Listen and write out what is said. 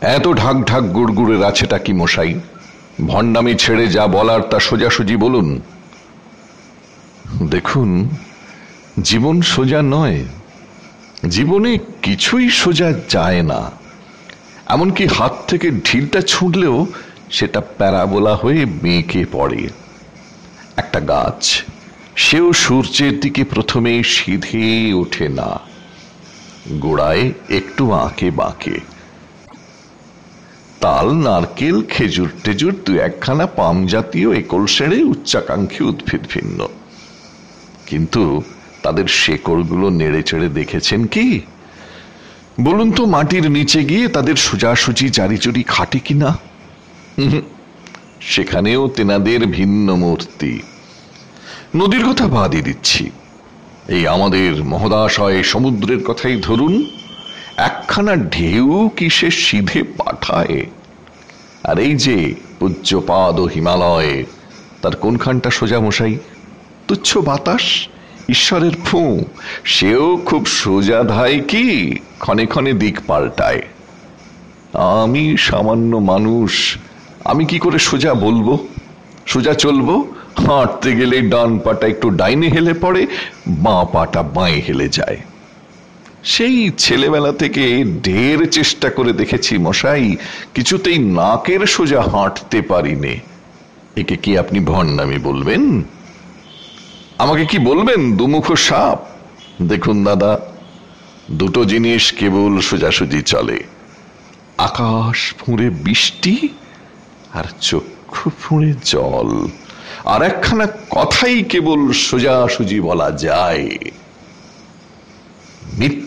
এত ঢাক ঢাক গুড়গুড়ের আছেটা কি মশাই? ভণ্ডামি ছেড়ে যা বলার তা সোজাসুজি বলুন। দেখুন, জীবন সোজা নয়, জীবনে কিছুই সোজা যায় না। এমনকি হাত থেকে ঢিলটা ছুঁড়লেও সেটা প্যারাবোলা হয়ে বেঁকে পড়ে। একটা গাছ, সেও সূর্যের দিকে প্রথমে সিধে ওঠে না, গোড়ায় একটু আঁকে বাঁকে। তাল, নারকেল, খেজুর টেজুর দু একখানা পাম জাতীয় একল সেড়ে উচ্চাকাঙ্ক্ষী উদ্ভিদ ভিন্ন, কিন্তু তাদের শেকড়গুলো নেড়ে চেড়ে দেখেছেন কি? বলুন তো, মাটির নিচে গিয়ে তাদের সোজাসুজি চারিচুরি খাটে কিনা? সেখানেও তেনাদের ভিন্ন মূর্তি। নদীর কথা বাদই দিচ্ছি, এই আমাদের মহোদয় সমুদ্রের কথাই ধরুন। একখানা ঢেউ কি সে সিধে পাঠায়? আর এই যে পূজ্যপাদ ও হিমালয়, তার কোনখানটা সোজা মশাই? তুচ্ছ বাতাস, ঈশ্বরের ফোঁ, সেও খুব সোজা ধায় কি ক্ষণে ক্ষণে দিক পাল্টায়। আমি সামান্য মানুষ, আমি কি করে সোজা বলবো, সোজা চলবো? হাঁটতে গেলে ডান পাটা একটু ডাইনে হেলে পড়ে, বাঁ পাটা বাঁয়ে হেলে যায়। সেই ছেলেবেলা থেকে ঢের চেষ্টা করে দেখেছি মশাই, কিছুতেই নাকের সোজা হাঁটতে পারিনে। একে কি আপনি ভণ্ডামি বলবেন? আমাকে কি বলবেন দুমুখ সাপ? দেখুন দাদা, দুটো জিনিস কেবল সোজাসুজি চলে, আকাশ ফুঁড়ে বৃষ্টি আর চক্ষু ফুঁড়ে জল। আর একখানা কথাই কেবল সোজাসুজি বলা যায়, মিথ্যা।